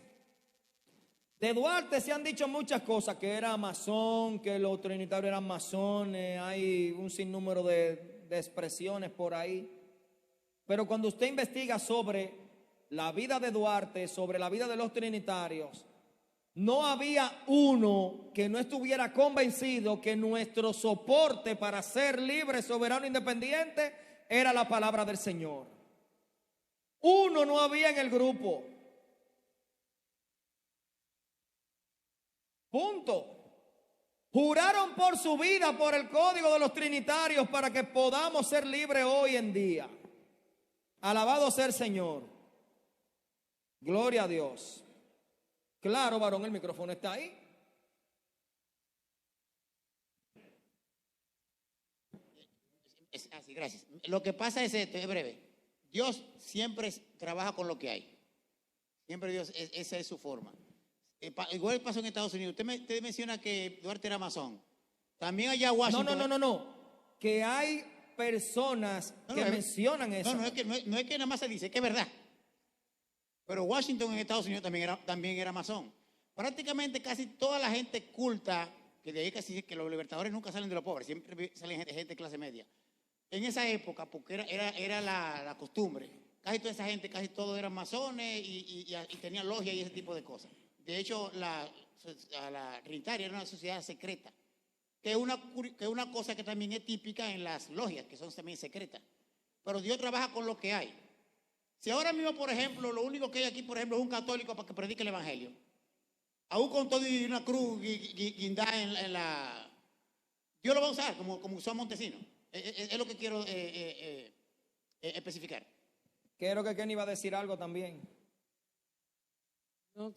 De Duarte se han dicho muchas cosas, que era masón, que los trinitarios eran masones, hay un sinnúmero de expresiones por ahí. Pero cuando usted investiga sobre la vida de Duarte, sobre la vida de los trinitarios, no había uno que no estuviera convencido que nuestro soporte para ser libre, soberano, independiente, era la palabra del Señor. Uno no había en el grupo. Punto. Juraron por su vida por el código de los trinitarios para que podamos ser libres hoy en día. Alabado sea el Señor. Gloria a Dios. Claro, varón, el micrófono está ahí. Así, gracias. Lo que pasa es esto, es breve. Dios siempre trabaja con lo que hay. Siempre Dios, esa es su forma. Igual pasó en Estados Unidos. Usted menciona que Duarte era masón. También allá en Washington. No. Que hay personas que mencionan eso. No es que nada más se dice, es que es verdad. Pero Washington en Estados Unidos también era masón. Prácticamente casi toda la gente culta, que de ahí casi que los libertadores nunca salen de los pobres, siempre salen gente de clase media. En esa época, porque era la costumbre, casi toda esa gente, casi todos eran masones y tenían logia y ese tipo de cosas. De hecho, la Trinitaria era una sociedad secreta, que es una cosa que también es típica en las logias, que son también secretas. Pero Dios trabaja con lo que hay. Si ahora mismo, por ejemplo, lo único que hay aquí, por ejemplo, es un católico para que predique el evangelio, aún con todo y una cruz guindada en la... Dios lo va a usar como usó a Montesinos. Es lo que quiero especificar. Creo que Kenny va a decir algo también. No,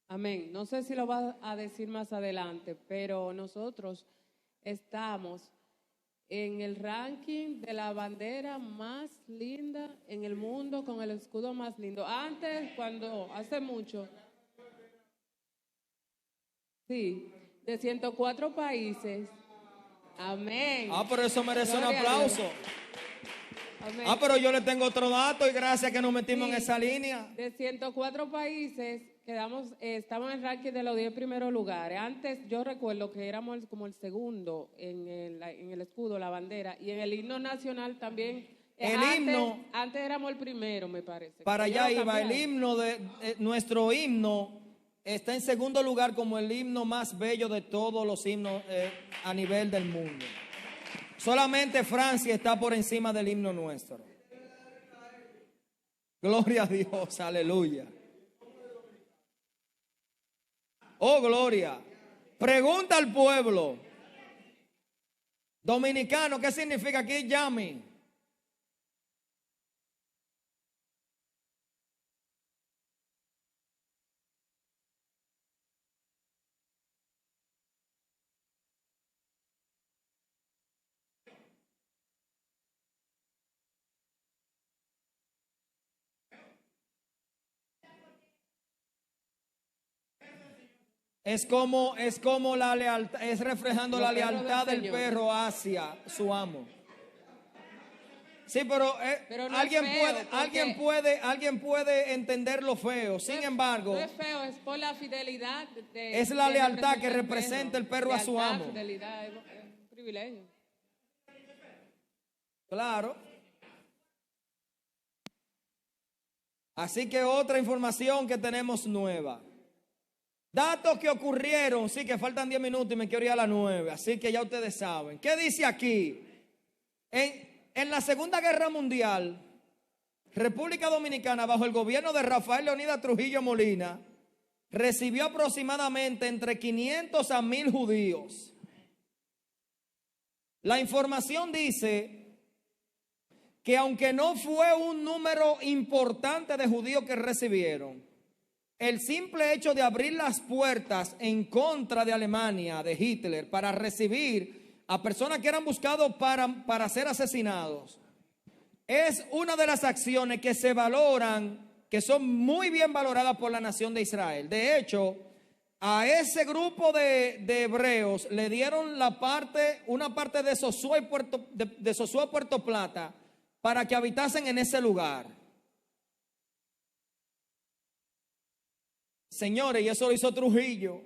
amén. No sé si lo va a decir más adelante, pero nosotros estamos en el ranking de la bandera más linda en el mundo, con el escudo más lindo. Antes, hace mucho, sí, de 104 países. Amén. Pero eso merece un aplauso. Amén. Pero yo le tengo otro dato y gracias que nos metimos en esa línea. De 104 países estamos en el ranking de los 10 primeros lugares. Antes yo recuerdo que éramos como el segundo en el escudo, la bandera, y en el himno nacional también. Antes éramos el primero, me parece. Para allá iba el himno nuestro himno. Está en segundo lugar como el himno más bello de todos los himnos a nivel del mundo. Solamente Francia está por encima del himno nuestro. Gloria a Dios, aleluya. Oh, gloria. Pregunta al pueblo dominicano, ¿qué significa aquí Yami? Es como la lealtad, es reflejando la lealtad del perro hacia su amo. Sí, pero no alguien puede entender lo feo. Sin embargo, no es feo, es por la fidelidad. Es la lealtad que representa el perro a su amo. Fidelidad, es un privilegio. Claro. Así que otra información que tenemos nueva. Datos que ocurrieron, sí, que faltan 10 minutos y me quiero ir a las 9, así que ya ustedes saben. ¿Qué dice aquí? En la Segunda Guerra Mundial, República Dominicana, bajo el gobierno de Rafael Leonidas Trujillo Molina, recibió aproximadamente entre 500 a 1000 judíos. La información dice que aunque no fue un número importante de judíos que recibieron, el simple hecho de abrir las puertas en contra de Alemania, de Hitler, para recibir a personas que eran buscados para ser asesinados, es una de las acciones que se valoran, que son muy bien valoradas por la nación de Israel. De hecho, a ese grupo de hebreos le dieron una parte de Sosúa y Puerto Plata para que habitasen en ese lugar. Señores, y eso lo hizo Trujillo.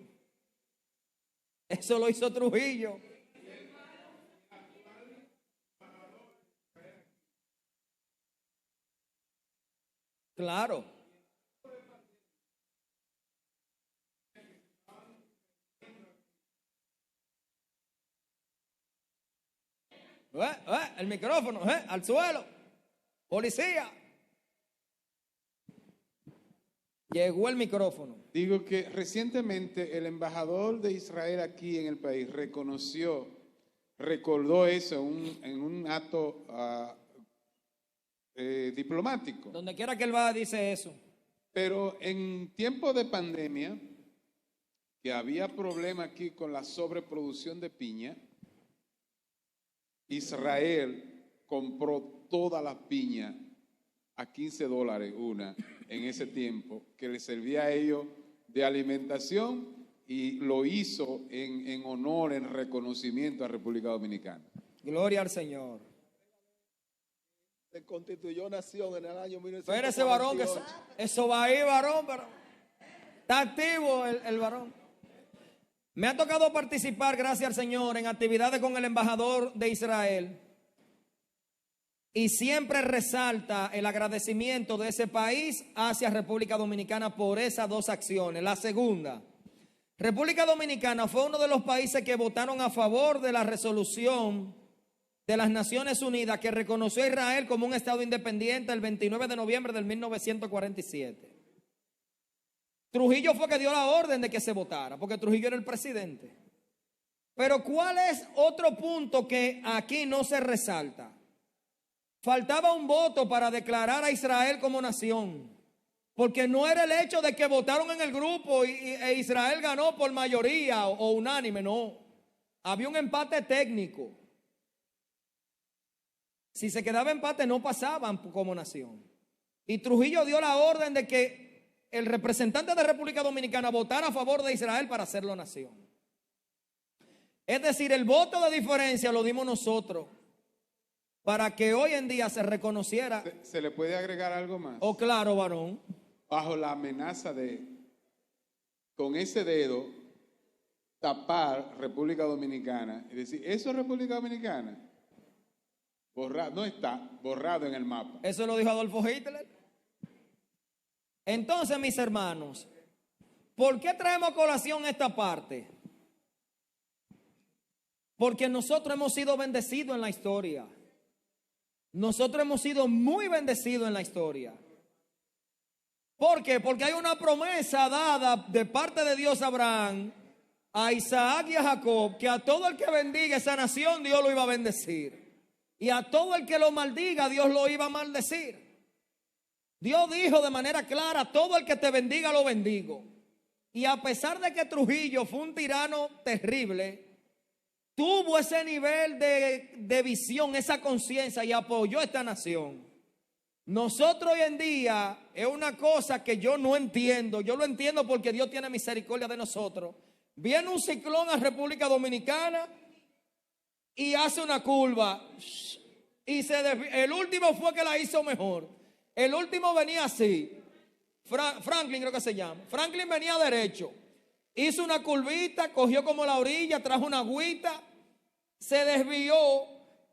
Eso lo hizo Trujillo. Claro. El micrófono, al suelo. Policía. Llegó el micrófono. Digo que recientemente el embajador de Israel aquí en el país recordó eso en un acto diplomático. Donde quiera que él va, dice eso. Pero en tiempos de pandemia, que había problema aquí con la sobreproducción de piña, Israel compró toda la piña a $15 una en ese tiempo, que le servía a ellos de alimentación, y lo hizo en honor, en reconocimiento a República Dominicana. Gloria al Señor. Se constituyó nación en el año 1948. Espérese, varón, que eso va ahí, varón, pero está activo el varón. Me ha tocado participar, gracias al Señor, en actividades con el embajador de Israel. Y siempre resalta el agradecimiento de ese país hacia República Dominicana por esas dos acciones. La segunda, República Dominicana fue uno de los países que votaron a favor de la resolución de las Naciones Unidas que reconoció a Israel como un Estado independiente el 29 de noviembre del 1947. Trujillo fue que dio la orden de que se votara, porque Trujillo era el presidente. Pero ¿cuál es otro punto que aquí no se resalta? Faltaba un voto para declarar a Israel como nación, porque no era el hecho de que votaron en el grupo e Israel ganó por mayoría o unánime, no. Había un empate técnico. Si se quedaba empate no pasaban como nación. Y Trujillo dio la orden de que el representante de República Dominicana votara a favor de Israel para hacerlo nación. Es decir, el voto de diferencia lo dimos nosotros para que hoy en día se reconociera. ¿Se le puede agregar algo más? Oh, claro, varón. Bajo la amenaza de, con ese dedo, tapar República Dominicana y decir, ¿eso es República Dominicana? Borrado, no está borrado en el mapa. Eso lo dijo Adolfo Hitler. Entonces, mis hermanos, ¿por qué traemos a colación esta parte? Porque nosotros hemos sido bendecidos en la historia. Nosotros hemos sido muy bendecidos en la historia. ¿Por qué? Porque hay una promesa dada de parte de Dios a Abraham, a Isaac y a Jacob, que a todo el que bendiga esa nación Dios lo iba a bendecir. Y a todo el que lo maldiga Dios lo iba a maldecir. Dios dijo de manera clara, todo el que te bendiga lo bendigo. Y a pesar de que Trujillo fue un tirano terrible, tuvo ese nivel de visión, esa conciencia y apoyó a esta nación. Nosotros hoy en día es una cosa que yo no entiendo. Yo lo entiendo porque Dios tiene misericordia de nosotros. Viene un ciclón a República Dominicana y hace una curva. Y el último fue que la hizo mejor. El último venía así. Franklin creo que se llama. Franklin venía derecho. Hizo una curvita, cogió como la orilla, trajo una agüita, se desvió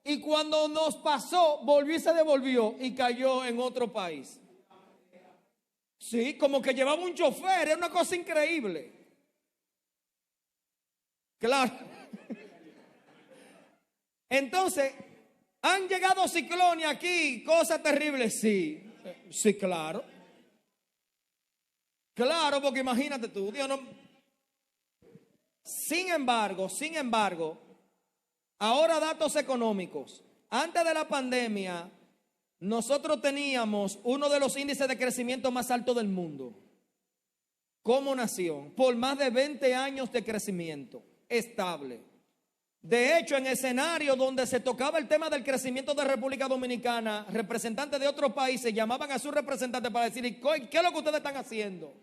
y cuando nos pasó, volvió y se devolvió y cayó en otro país. Sí, como que llevaba un chofer, era una cosa increíble. Claro. Entonces, ¿han llegado ciclones aquí? Cosas terribles, sí. Sí, claro. Claro, porque imagínate tú, Dios no. Sin embargo, ahora datos económicos. Antes de la pandemia, nosotros teníamos uno de los índices de crecimiento más altos del mundo como nación, por más de 20 años de crecimiento estable. De hecho, en escenarios donde se tocaba el tema del crecimiento de República Dominicana, representantes de otros países llamaban a sus representantes para decir, ¿qué es lo que ustedes están haciendo?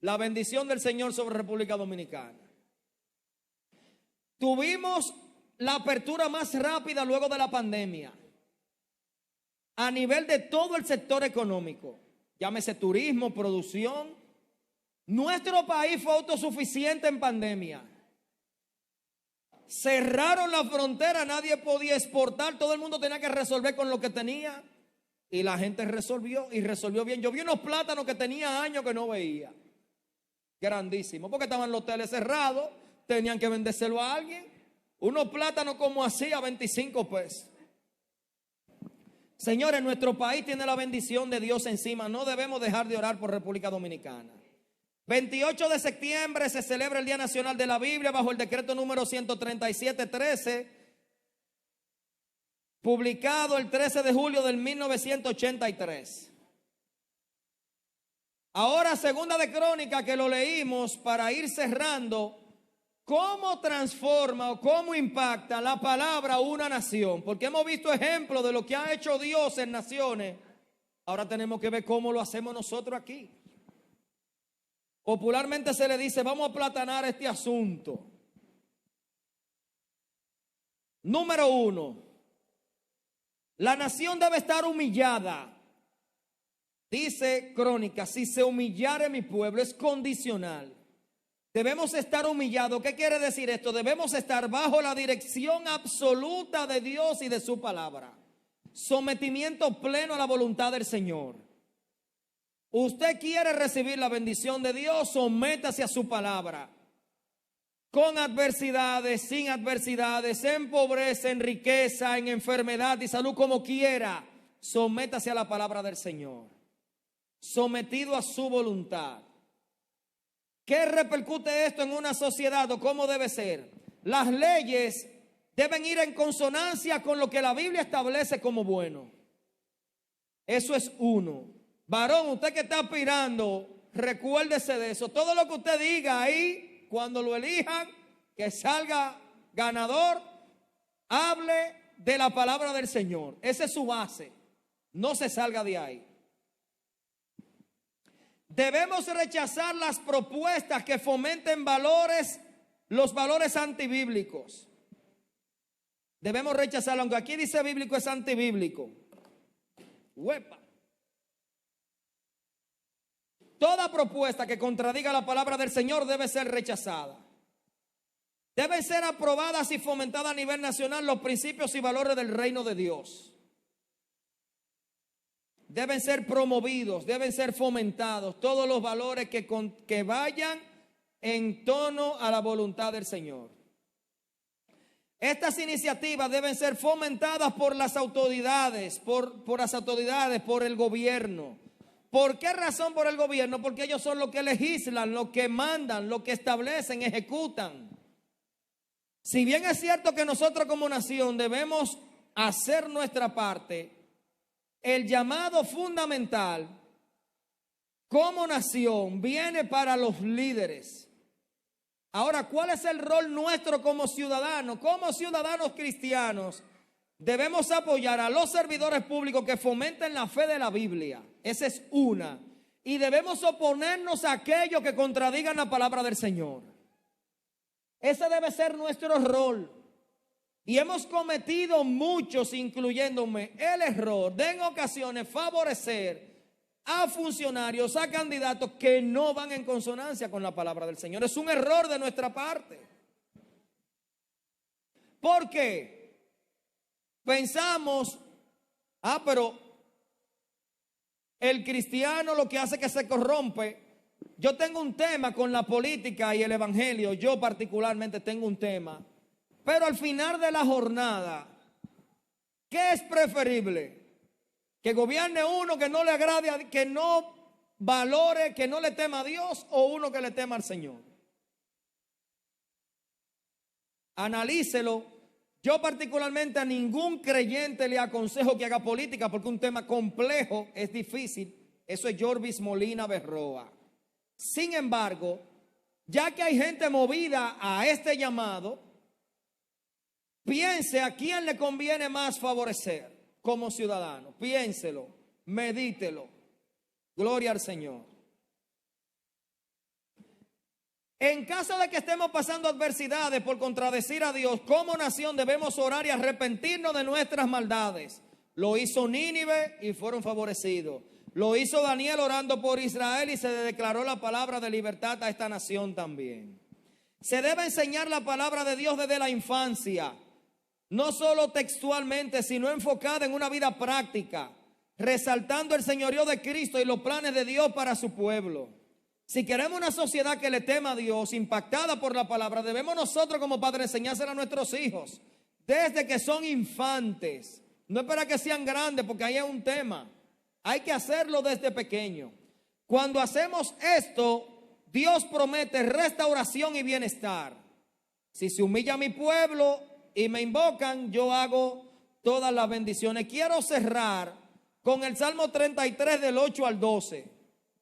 La bendición del Señor sobre República Dominicana. Tuvimos la apertura más rápida luego de la pandemia a nivel de todo el sector económico, llámese turismo, producción. Nuestro país fue autosuficiente en pandemia. Cerraron la frontera, nadie podía exportar, todo el mundo tenía que resolver con lo que tenía y la gente resolvió y resolvió bien. Yo vi unos plátanos que tenía años que no veía, grandísimos, porque estaban los hoteles cerrados, tenían que vendérselo a alguien. Unos plátanos como así a 25 pesos. Señores, nuestro país tiene la bendición de Dios encima, no debemos dejar de orar por República Dominicana. 28 de septiembre se celebra el Día Nacional de la Biblia bajo el decreto número 137-13 publicado el 13 de julio del 1983. Ahora, segunda de Crónicas, que lo leímos para ir cerrando, ¿cómo transforma o cómo impacta la palabra a una nación? Porque hemos visto ejemplos de lo que ha hecho Dios en naciones. Ahora tenemos que ver cómo lo hacemos nosotros aquí. Popularmente se le dice, vamos a aplatanar este asunto. Número 1, la nación debe estar humillada. Dice Crónicas, si se humillare mi pueblo, es condicional. Debemos estar humillados. ¿Qué quiere decir esto? Debemos estar bajo la dirección absoluta de Dios y de su palabra. Sometimiento pleno a la voluntad del Señor. Usted quiere recibir la bendición de Dios, sométase a su palabra. Con adversidades, sin adversidades, en pobreza, en riqueza, en enfermedad y salud, como quiera, sométase a la palabra del Señor. Sometido a su voluntad. ¿Qué repercute esto en una sociedad o cómo debe ser? Las leyes deben ir en consonancia con lo que la Biblia establece como bueno. Eso es uno. Varón, usted que está aspirando, recuérdese de eso. Todo lo que usted diga ahí, cuando lo elijan, que salga ganador, hable de la palabra del Señor. Esa es su base. No se salga de ahí. Debemos rechazar las propuestas que fomenten los valores antibíblicos. Debemos rechazarlo, aunque aquí dice bíblico, es antibíblico. ¡Huepa! Toda propuesta que contradiga la palabra del Señor debe ser rechazada. Deben ser aprobadas y fomentadas a nivel nacional los principios y valores del reino de Dios. Deben ser promovidos, deben ser fomentados todos los valores que vayan en tono a la voluntad del Señor. Estas iniciativas deben ser fomentadas por las autoridades, por el gobierno. ¿Por qué razón por el gobierno? Porque ellos son los que legislan, los que mandan, los que establecen, ejecutan. Si bien es cierto que nosotros como nación debemos hacer nuestra parte, el llamado fundamental como nación viene para los líderes. Ahora, ¿cuál es el rol nuestro como ciudadanos? Como ciudadanos cristianos, debemos apoyar a los servidores públicos que fomenten la fe de la Biblia. Esa es una. Y debemos oponernos a aquellos que contradigan la palabra del Señor. Ese debe ser nuestro rol. Y hemos cometido muchos, incluyéndome, el error de en ocasiones favorecer a funcionarios, a candidatos que no van en consonancia con la palabra del Señor. Es un error de nuestra parte. ¿Por qué? Pensamos, pero el cristiano lo que hace es que se corrompe. Yo tengo un tema con la política y el evangelio. Yo particularmente tengo un tema. Pero al final de la jornada, ¿qué es preferible? Que gobierne uno que no le agrade, que no valore, que no le tema a Dios, o uno que le tema al Señor. Analícelo. Yo particularmente a ningún creyente le aconsejo que haga política porque un tema complejo es difícil. Eso es Jorvis Molina Berroa. Sin embargo, ya que hay gente movida a este llamado, piense a quién le conviene más favorecer como ciudadano. Piénselo, medítelo. Gloria al Señor. En caso de que estemos pasando adversidades por contradecir a Dios, como nación debemos orar y arrepentirnos de nuestras maldades. Lo hizo Nínive y fueron favorecidos. Lo hizo Daniel orando por Israel y se le declaró la palabra de libertad a esta nación también. Se debe enseñar la palabra de Dios desde la infancia. No solo textualmente, sino enfocada en una vida práctica, resaltando el señorío de Cristo y los planes de Dios para su pueblo. Si queremos una sociedad que le tema a Dios, impactada por la palabra, debemos nosotros como padres enseñársela a nuestros hijos, desde que son infantes. No es para que sean grandes, porque ahí es un tema. Hay que hacerlo desde pequeño. Cuando hacemos esto, Dios promete restauración y bienestar. Si se humilla mi pueblo y me invocan, yo hago todas las bendiciones. Quiero cerrar con el Salmo 33 del 8 al 12.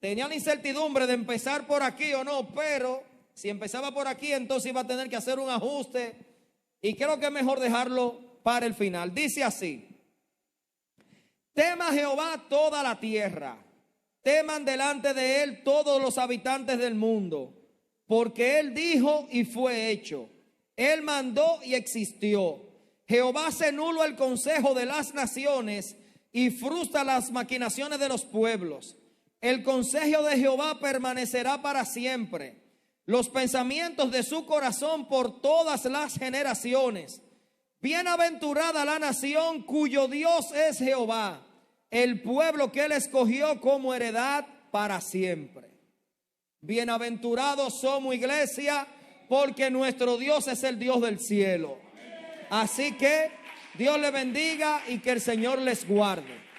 Tenía la incertidumbre de empezar por aquí o no, pero si empezaba por aquí, entonces iba a tener que hacer un ajuste y creo que es mejor dejarlo para el final. Dice así: tema a Jehová toda la tierra, teman delante de él todos los habitantes del mundo, porque él dijo y fue hecho, él mandó y existió. Jehová hace nulo el consejo de las naciones y frustra las maquinaciones de los pueblos. El consejo de Jehová permanecerá para siempre, los pensamientos de su corazón por todas las generaciones. Bienaventurada la nación cuyo Dios es Jehová, el pueblo que él escogió como heredad para siempre. Bienaventurados somos, iglesia, porque nuestro Dios es el Dios del cielo. Así que Dios les bendiga y que el Señor les guarde.